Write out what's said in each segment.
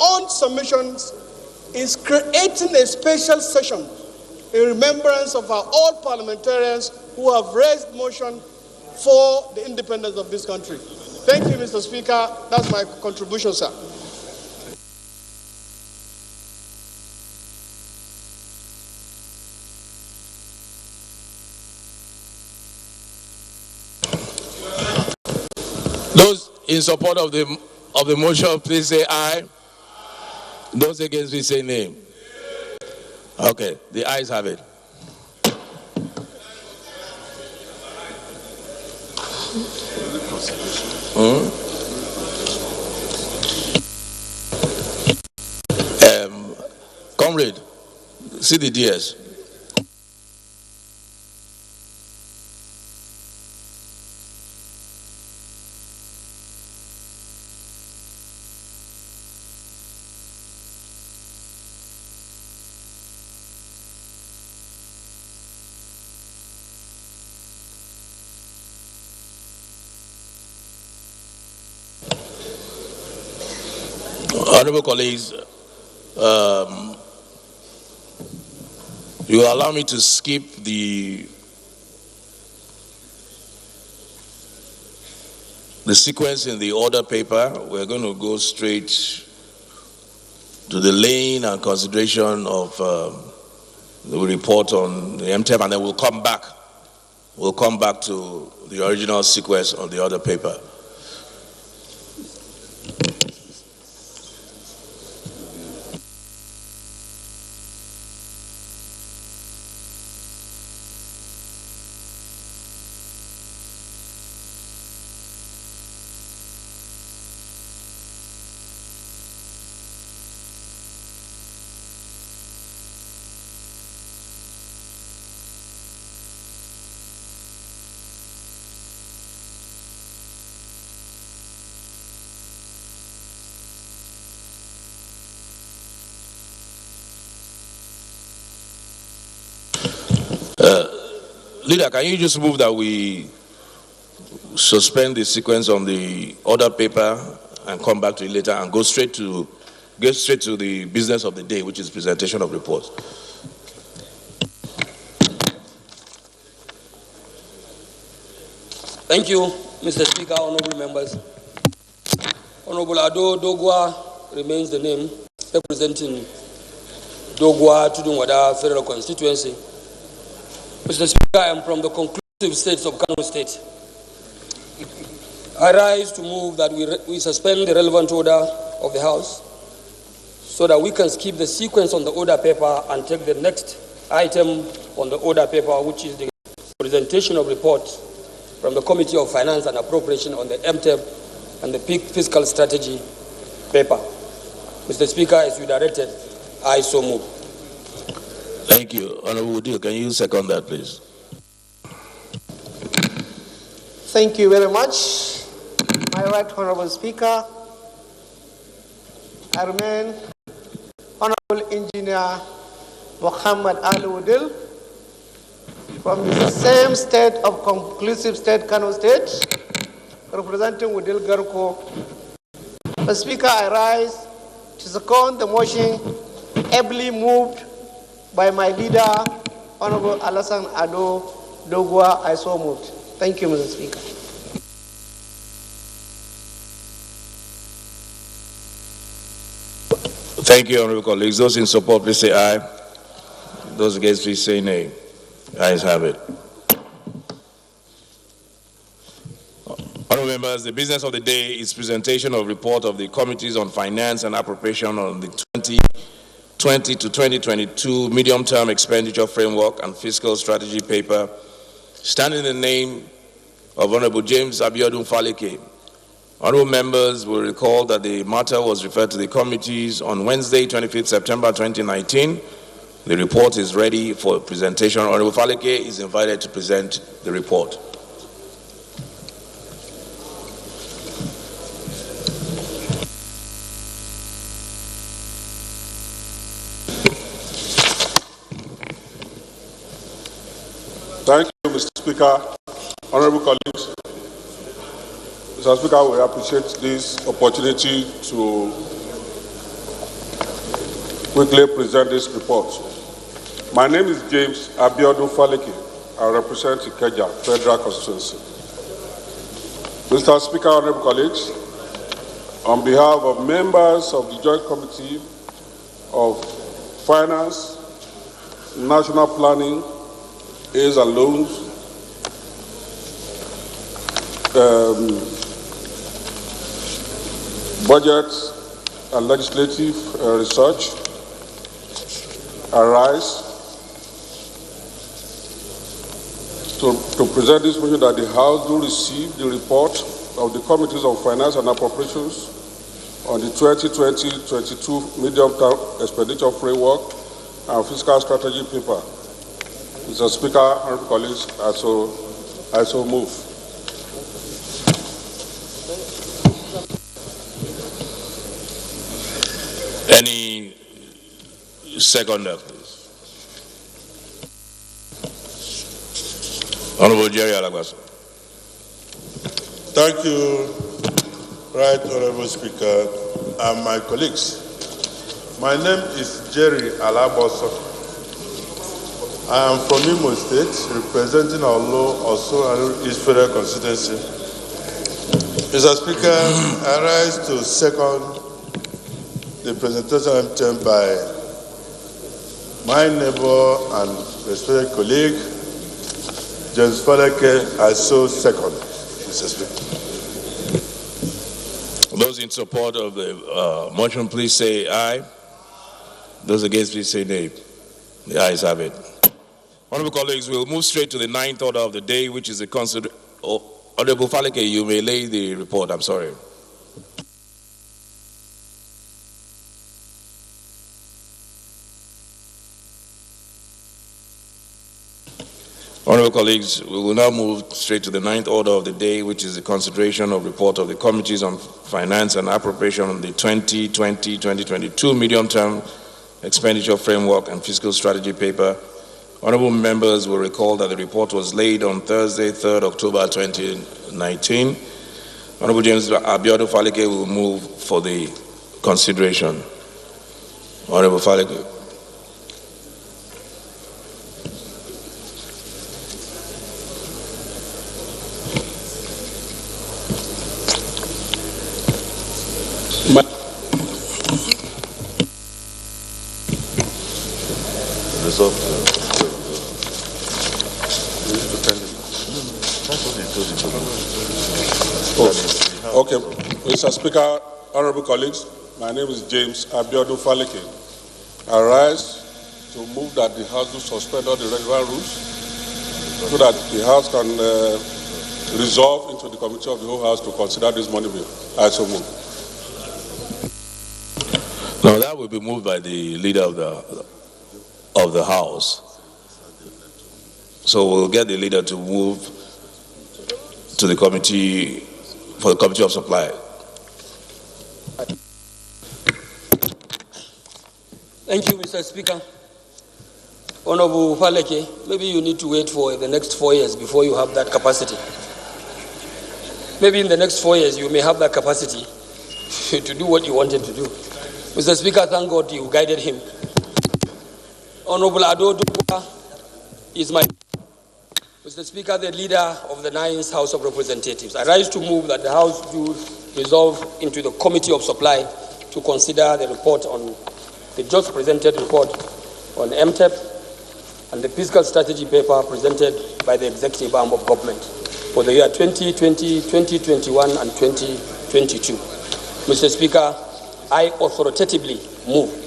own submissions is creating a special session in remembrance of our all parliamentarians who have raised motion for the independence of this country. Thank you, Mr. Speaker. That's my contribution, sir. Those in support of the motion, please say aye. Those against, please say nay. Okay, the ayes have it. Comrade, see the DS. Honorable colleagues, you will allow me to skip the sequence in the order paper. We're going to go straight to the laying and consideration of the report on the MTEP, and then we'll come back. We'll come back to the original sequence on the order paper. Leader, can you just move that we suspend the sequence on the order paper and come back to it later and go straight to the business of the day, which is presentation of reports. Thank you, Mr. Speaker, honorable members. Honorable Ado Dogwa remains the name, representing Dogwa Tudunwada Federal Constituency. Mr. Speaker, I am from the conclusive states of Kano State. I rise to move that we suspend the relevant order of the House so that we can skip the sequence on the order paper and take the next item on the order paper, which is the presentation of reports from the Committee of Finance and Appropriation on the MTEP and the fiscal strategy paper. Mr. Speaker, as you directed, I so move. Thank you. Honorable Udil, can you second that, please? Thank you very much. My right honorable Speaker, I remain Honorable Engineer Muhammad Ali Udil from the same state of conclusive state, Kano State, representing Udil Garko. Mr. Speaker, I rise to second the motion ably moved by my leader, Honorable Alassane Ado Dogwa. I so moved. Thank you, Mr. Speaker. Thank you, honorable colleagues. Those in support, please say aye. Those against, please say nay. Ayes have it. Honorable members, the business of the day is presentation of report of the Committees on Finance and Appropriation on the 2020 to 2022 medium-term expenditure framework and fiscal strategy paper, standing in the name of Honorable James Abiodun Faleke. Honorable members will recall that the matter was referred to the committees on Wednesday, 25th September 2019. The report is ready for presentation. Honorable Faleke is invited to present the report. Thank you, Mr. Speaker. Honorable colleagues, Mr. Speaker, we appreciate this opportunity to quickly present this report. My name is James Abiodun Faleke. I represent Ikeja Federal Constituency. Mr. Speaker, honorable colleagues, on behalf of members of the Joint Committee of Finance, National Planning, Aids and Loans, Budget and Legislative Research, arise to present this motion that the House do receive the report of the Committees on Finance and Appropriations on the 2020-22 Medium-Term Expenditure Framework and Fiscal Strategy paper. Mr. Speaker, honorable colleagues, I so move. Any seconder, please? Honorable Jerry Alagbaso. Thank you, Right Honorable Speaker, and my colleagues. My name is Jerry Alagbaso. I am from Imo State, representing also East Federal Constituency. Mr. Speaker, I rise to second the presentation item by my neighbor and respected colleague, James Faleke. I so second, Mr. Speaker. Those in support of the motion, please say aye. Those against, please say nay. The ayes have it. Honorable colleagues, we'll move straight to the ninth order of the day, which is the Honorable Faleke, you may lay the report. I'm sorry. Honorable colleagues, we will now move straight to the ninth order of the day, which is the consideration of report of the Committees on Finance and Appropriation on the 2020-2022 Medium-Term Expenditure Framework and Fiscal Strategy paper. Honorable members will recall that the report was laid on Thursday, 3rd October 2019. Honorable James Abiodun Faleke will move for the consideration. Honorable Faleke. Okay, Mr. Speaker, honorable colleagues, my name is James Abiodun Faleke. I rise to move that the House do suspend all the relevant rules so that the House can resolve into the Committee of the whole House to consider this money bill. I so move. Now that will be moved by the leader of the House. So we'll get the leader to move to the committee, for the Committee of Supply. Thank you, Mr. Speaker. Honorable Faleke, maybe you need to wait for the next 4 years before you have that capacity. Maybe in the next 4 years you may have that capacity to do what you wanted to do. Mr. Speaker, thank God you guided him. Honorable Ado Dugwa is my... Mr. Speaker, the leader of the 9th House of Representatives, I rise to move that the House do resolve into the Committee of Supply to consider the report on the just presented report on MTEP and the fiscal strategy paper presented by the executive arm of government for the year 2020, 2021, and 2022. Mr. Speaker, I authoritatively move.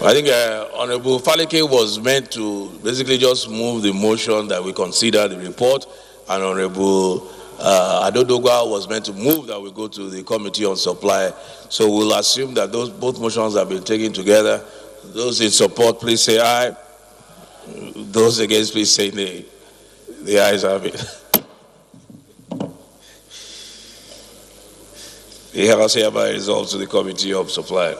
I think Honorable Faleke was meant to basically just move the motion that we consider the report, and Honorable Adodogwa was meant to move that we go to the Committee on Supply. So we'll assume that both motions have been taken together. Those in support, please say aye. Those against, please say nay. The ayes have it. The House hereby resolves to the Committee of Supply.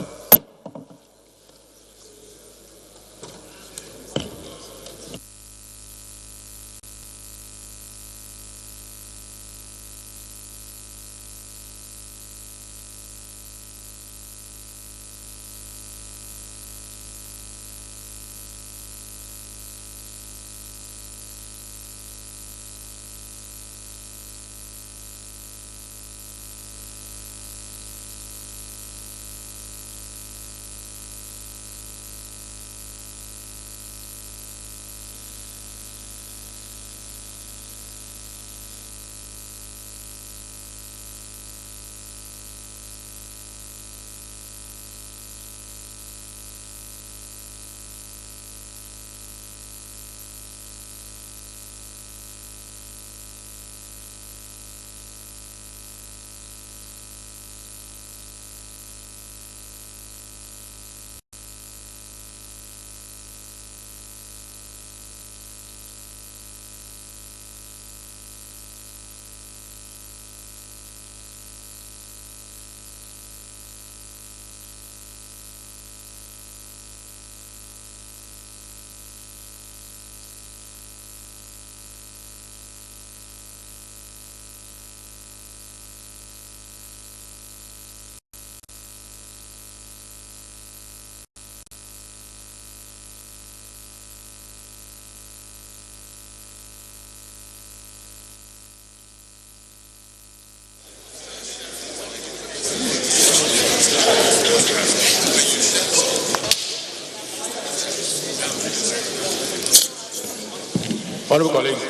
Honorable colleagues,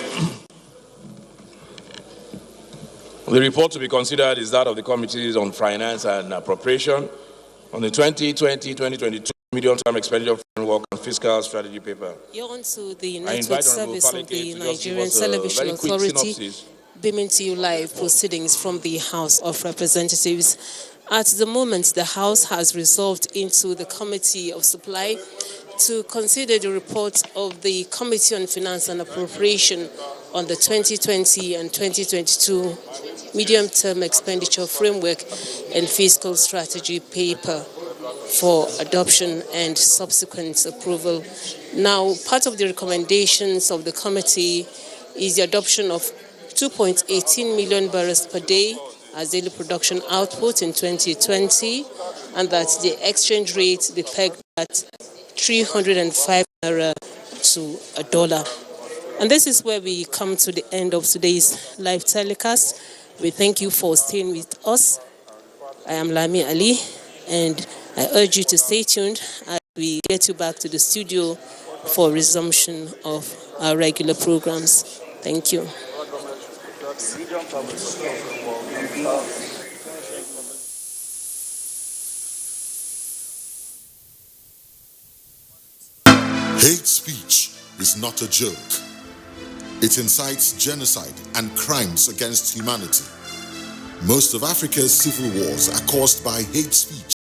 the report to be considered is that of the Committees on Finance and Appropriation on the 2020-2022 Medium-Term Expenditure Framework and Fiscal Strategy paper. You're on to the I network invite service Honorable of the Faleke to just give Nigerian us a Television very quick Authority, synopsis. beaming to you live proceedings from the House of Representatives. At the moment, the House has resolved into the Committee of Supply to consider the report of the Committee on Finance and Appropriation on the 2020 and 2022 Medium-Term Expenditure Framework and Fiscal Strategy paper for adoption and subsequent approval. Now, part of the recommendations of the committee is the adoption of 2.18 million barrels per day as daily production output in 2020, and that the exchange rate be pegged at 305 naira to a dollar. And this is where we come to the end of today's live telecast. We thank you for staying with us. I am Lami Ali, and I urge you to stay tuned as we get you back to the studio for resumption of our regular programs. Thank you. Hate speech is not a joke. It incites genocide and crimes against humanity. Most of Africa's civil wars are caused by hate speech.